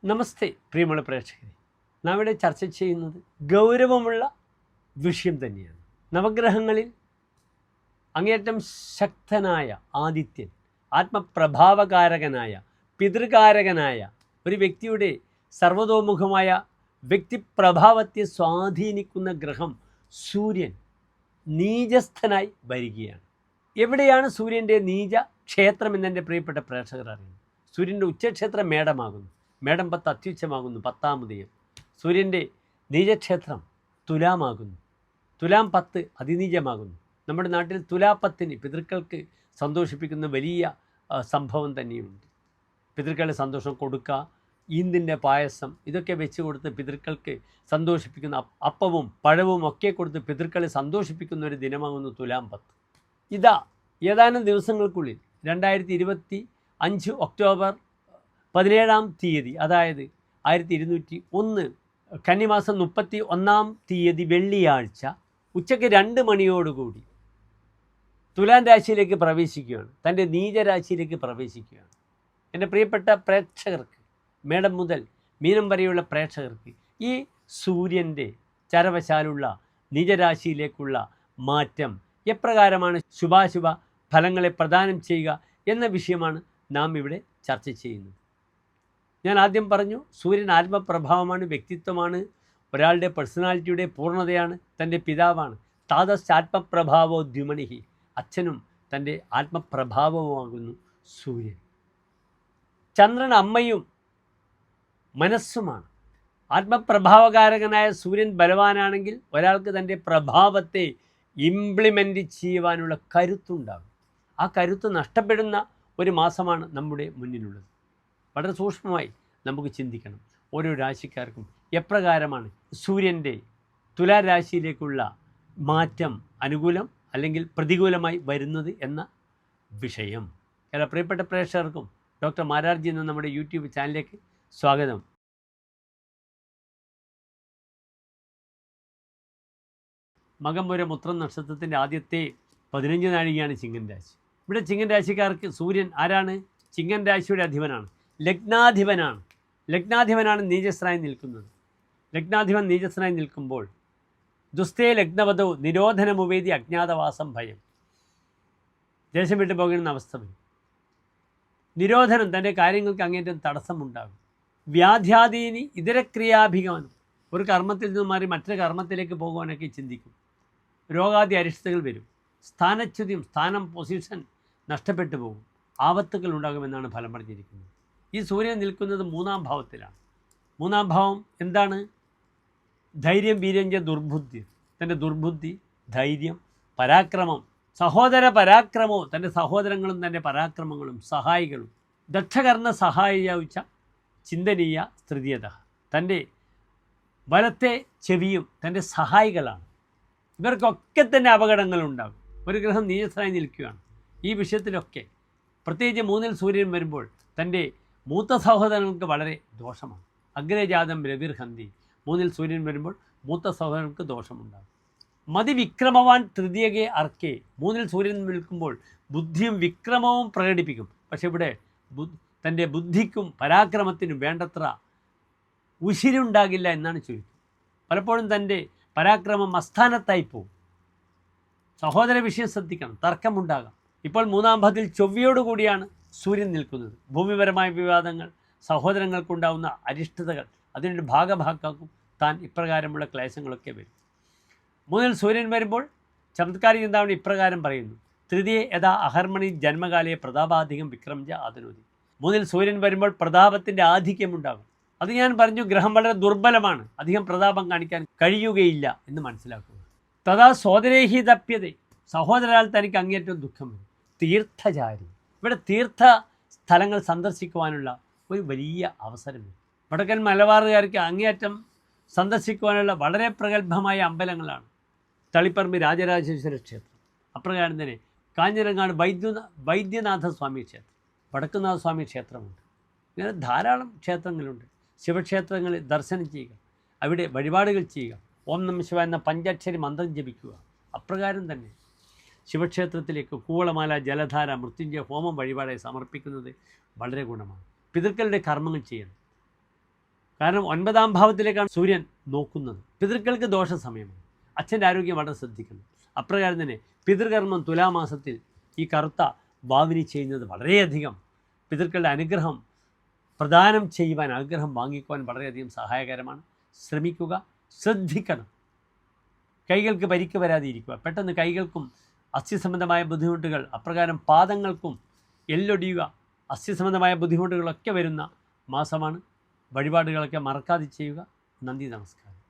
നമസ്തേ പ്രിയമുള്ള പ്രേക്ഷകരെ, നാം ഇവിടെ ചർച്ച ചെയ്യുന്നത് ഗൗരവമുള്ള വിഷയം തന്നെയാണ്. നവഗ്രഹങ്ങളിൽ അങ്ങേയറ്റം ശക്തനായ ആദിത്യൻ, ആത്മപ്രഭാവകാരകനായ പിതൃകാരകനായ ഒരു വ്യക്തിയുടെ സർവതോമുഖമായ വ്യക്തിപ്രഭാവത്തെ സ്വാധീനിക്കുന്ന ഗ്രഹം സൂര്യൻ നീചസ്ഥനായി വരികയാണ്. എവിടെയാണ് സൂര്യൻ്റെ നീച ക്ഷേത്രം എന്നെൻ്റെ പ്രിയപ്പെട്ട പ്രേക്ഷകർ അറിയുന്നു? സൂര്യൻ്റെ ഉച്ചക്ഷേത്രം മേടമാകുന്നു. മേടം 10 അത്യുച്ചമാകുന്നു, 10-ാം ഉദയം. സൂര്യൻ്റെ നീചക്ഷേത്രം തുലാമാകുന്നു. തുലാം 10 അതിനീചമാകുന്നു. നമ്മുടെ നാട്ടിൽ തുലാപ്പത്തിന് പിതൃക്കൾക്ക് സന്തോഷിപ്പിക്കുന്ന വലിയ സംഭവം തന്നെയുണ്ട്. പിതൃക്കളുടെ സന്തോഷം കൊടുക്കുക, ഈന്തിൻ്റെ പായസം ഇതൊക്കെ വെച്ച് കൊടുത്ത് പിതൃക്കൾക്ക് സന്തോഷിപ്പിക്കുന്ന അപ്പവും പഴവും ഒക്കെ കൊടുത്ത് പിതൃക്കളെ സന്തോഷിപ്പിക്കുന്ന ഒരു ദിനമാകുന്നു തുലാം 10. ഇതാ ഏതാനും ദിവസങ്ങൾക്കുള്ളിൽ 2025 ഒക്ടോബർ 17-ാം തീയതി, അതായത് 1201 കന്നിമാസം 31-ാം തീയതി വെള്ളിയാഴ്ച ഉച്ചയ്ക്ക് 2 മണിയോടുകൂടി തുലാം രാശിയിലേക്ക് പ്രവേശിക്കുകയാണ്. തൻ്റെ നീചരാശിയിലേക്ക് പ്രവേശിക്കുകയാണ്. എൻ്റെ പ്രിയപ്പെട്ട പ്രേക്ഷകർക്ക്, മേടം മുതൽ മീനം വരെയുള്ള പ്രേക്ഷകർക്ക് ഈ സൂര്യൻ്റെ ചരവശാലുള്ള നീചരാശിയിലേക്കുള്ള മാറ്റം എപ്രകാരമാണ് ശുഭാശുഭ ഫലങ്ങളെ പ്രദാനം ചെയ്യുക എന്ന വിഷയമാണ് നാം ഇവിടെ ചർച്ച ചെയ്യുന്നത്. ഞാൻ ആദ്യം പറഞ്ഞു, സൂര്യൻ ആത്മപ്രഭാവമാണ്, വ്യക്തിത്വമാണ്, ഒരാളുടെ പേഴ്സണാലിറ്റിയുടെ പൂർണ്ണതയാണ്, തൻ്റെ പിതാവാണ്. താതസ് ആത്മപ്രഭാവോ ദ്യുമണിഹി, അച്ഛനും തൻ്റെ ആത്മപ്രഭാവവുമാകുന്നു സൂര്യൻ. ചന്ദ്രൻ അമ്മയും മനസ്സുമാണ്. ആത്മപ്രഭാവകാരകനായ സൂര്യൻ ബലവാനാണെങ്കിൽ ഒരാൾക്ക് തൻ്റെ പ്രഭാവത്തെ ഇംപ്ലിമെൻ്റ് ചെയ്യുവാനുള്ള കരുത്തുണ്ടാകും. ആ കരുത്ത് നഷ്ടപ്പെടുന്ന ഒരു മാസമാണ് നമ്മുടെ മുന്നിലുള്ളത്. വളരെ സൂക്ഷ്മമായി നമുക്ക് ചിന്തിക്കണം. ഓരോ രാശിക്കാർക്കും എപ്രകാരമാണ് സൂര്യൻ്റെ തുലാരാശിയിലേക്കുള്ള മാറ്റം അനുകൂലം അല്ലെങ്കിൽ പ്രതികൂലമായി വരുന്നത് എന്ന വിഷയം. എല്ലാ പ്രിയപ്പെട്ട പ്രേക്ഷകർക്കും ഡോക്ടർ മാരാർജി എന്ന നമ്മുടെ യൂട്യൂബ് ചാനലിലേക്ക് സ്വാഗതം. മകംപുരം ഉത്രം നക്ഷത്രത്തിൻ്റെ ആദ്യത്തെ 15 നാഴികയാണ് ചിങ്ങൻ രാശി. ഇവിടെ ചിങ്ങൻ രാശിക്കാർക്ക് സൂര്യൻ ആരാണ്? ചിങ്ങൻ രാശിയുടെ അധിപനാണ്, ലഗ്നാധിപനാണ്. ലഗ്നാധിപനാണ് നീചസ്ഥനായി നിൽക്കുന്നത്. ലഗ്നാധിപൻ നീചസ്ഥനായി നിൽക്കുമ്പോൾ ദുസ്തേ ലഗ്നവധോ നിരോധനമുവേദി അജ്ഞാതവാസം ഭയം, ദേശം വിട്ടു പോകുന്ന അവസ്ഥ വരും. നിരോധനം, തൻ്റെ കാര്യങ്ങൾക്ക് അങ്ങേറ്റം തടസ്സമുണ്ടാകും. വ്യാധ്യാദീനി ഇതരക്രിയാഭിഗമനം, ഒരു കർമ്മത്തിൽ നിന്ന് മാറി മറ്റൊരു കർമ്മത്തിലേക്ക് പോകുവാനൊക്കെ ചിന്തിക്കും. രോഗാദി അരിഷ്ടതകൾ വരും. സ്ഥാനച്യുതിയും, സ്ഥാനം പൊസിഷൻ നഷ്ടപ്പെട്ടു പോകും. ആപത്തുകൾ ഉണ്ടാകുമെന്നാണ് ഫലം പറഞ്ഞിരിക്കുന്നത്. ഈ സൂര്യൻ നിൽക്കുന്നത് 3-ാം ഭാവത്തിലാണ്. 3-ാം ഭാവം എന്താണ്? ധൈര്യം, വീര്യം, ദുർബുദ്ധി. തൻ്റെ ദുർബുദ്ധി, ധൈര്യം, പരാക്രമം, സഹോദര പരാക്രമവും, തൻ്റെ സഹോദരങ്ങളും തൻ്റെ പരാക്രമങ്ങളും സഹായികളും. ദക്ഷകർണ സഹായിച്ച ചിന്തനീയ സ്ത്രീയത, തൻ്റെ വലത്തെ ചെവിയും തൻ്റെ സഹായികളാണ്. ഇവർക്കൊക്കെ തന്നെ അപകടങ്ങളുണ്ടാകും. ഒരു ഗ്രഹം നീചസ്ഥനായി നിൽക്കുകയാണ്. ഈ വിഷയത്തിലൊക്കെ പ്രത്യേകിച്ച് 3-ൽ സൂര്യൻ വരുമ്പോൾ തൻ്റെ മൂത്ത സഹോദരങ്ങൾക്ക് വളരെ ദോഷമാണ്. അഗ്രജാതം രവിർഹന്തി, 3-ൽ സൂര്യൻ വരുമ്പോൾ മൂത്ത സഹോദരങ്ങൾക്ക് ദോഷമുണ്ടാകും. മതിവിക്രമവാൻ തൃതീയകെ അർക്കെ, 3-ൽ സൂര്യൻ നിൽക്കുമ്പോൾ ബുദ്ധിയും വിക്രമവും പ്രകടിപ്പിക്കും. പക്ഷെ ഇവിടെ തൻ്റെ ബുദ്ധിക്കും പരാക്രമത്തിനും വേണ്ടത്ര ഉശിരുണ്ടാകില്ല എന്നാണ് ചോദിക്കുന്നത്. പലപ്പോഴും തൻ്റെ പരാക്രമം അസ്ഥാനത്തായി പോകും. സഹോദര വിഷയം ശ്രദ്ധിക്കണം, തർക്കമുണ്ടാകാം. ഇപ്പോൾ 3-ാം ഭാവത്തിൽ ചൊവ്വയോടുകൂടിയാണ് സൂര്യൻ നിൽക്കുന്നത്. ഭൂമിപരമായ വിവാദങ്ങൾ, സഹോദരങ്ങൾക്കുണ്ടാകുന്ന അരിഷ്ടതകൾ, അതിനൊരു ഭാഗഭാക്കാക്കും താൻ ഇപ്രകാരമുള്ള ക്ലേശങ്ങളൊക്കെ വരും. 3-ൽ സൂര്യൻ വരുമ്പോൾ ചമത്കാരിക ചിന്താവണി ഇപ്രകാരം പറയുന്നു: തൃതീയ യഥാ അഹർമണി ജന്മകാലയെ പ്രതാപാധികം വിക്രമിച്ച ആദനോതി. 3-ൽ സൂര്യൻ വരുമ്പോൾ പ്രതാപത്തിൻ്റെ ആധിക്യമുണ്ടാകും. അത് ഞാൻ പറഞ്ഞു, ഗ്രഹം വളരെ ദുർബലമാണ്, അധികം പ്രതാപം കാണിക്കാൻ കഴിയുകയില്ല എന്ന് മനസ്സിലാക്കുക. തഥാ സോദരേഹി തപ്യത, സഹോദരാൽ തനിക്ക് അങ്ങേറ്റം ദുഃഖം വരും. തീർത്ഥചാരി, ഇവിടെ തീർത്ഥ സ്ഥലങ്ങൾ സന്ദർശിക്കുവാനുള്ള ഒരു വലിയ അവസരം. വടക്കൻ മലബാറുകാർക്ക് അങ്ങേയറ്റം സന്ദർശിക്കുവാനുള്ള വളരെ പ്രഗത്ഭമായ അമ്പലങ്ങളാണ് തളിപ്പറമ്പ് രാജരാജേശ്വര ക്ഷേത്രം. അപ്രകാരം തന്നെ കാഞ്ഞിരങ്ങാട് വൈദ്യനാഥ സ്വാമി ക്ഷേത്രം, വടക്കുനാഥ സ്വാമി ക്ഷേത്രമുണ്ട്. ഇങ്ങനെ ധാരാളം ക്ഷേത്രങ്ങളുണ്ട്. ശിവക്ഷേത്രങ്ങളിൽ ദർശനം ചെയ്യുക, അവിടെ വഴിപാടുകൾ ചെയ്യുക, ഓം നമഃ ശിവായ എന്ന പഞ്ചാക്ഷരി മന്ത്രം ജപിക്കുക. അപ്രകാരം തന്നെ ശിവക്ഷേത്രത്തിലേക്ക് കൂവളമാല, ജലധാര, മൃത്യുഞ്ജയ ഹോമം വഴിപാടായി സമർപ്പിക്കുന്നത് വളരെ ഗുണമാണ്. പിതൃക്കളുടെ കർമ്മങ്ങൾ ചെയ്യണം. കാരണം 9-ാം ഭാവത്തിലേക്കാണ് സൂര്യൻ നോക്കുന്നത്. പിതൃക്കൾക്ക് ദോഷ സമയമാണ്. അച്ഛൻ്റെ ആരോഗ്യം വളരെ ശ്രദ്ധിക്കണം. അപ്രകാരം തന്നെ പിതൃകർമ്മം തുലാമാസത്തിൽ ഈ കറുത്ത വാവിനി ചെയ്യുന്നത് വളരെയധികം പിതൃക്കളുടെ അനുഗ്രഹം പ്രദാനം ചെയ്യുവാൻ, അനുഗ്രഹം വാങ്ങിക്കുവാൻ വളരെയധികം സഹായകരമാണ്. ശ്രമിക്കുക, ശ്രദ്ധിക്കണം. കൈകൾക്ക് പരിക്ക് വരാതെ ഇരിക്കുക. പെട്ടെന്ന് കൈകൾക്കും അസ്ഥിസംബന്ധമായ ബുദ്ധിമുട്ടുകൾ, അപ്രകാരം പാദങ്ങൾക്കും എല്ലൊടിയുക, അസ്ഥിസംബന്ധമായ ബുദ്ധിമുട്ടുകളൊക്കെ വരുന്ന മാസമാണ്. വഴിപാടുകളൊക്കെ മറക്കാതെ ചെയ്യുക. നന്ദി, നമസ്കാരം.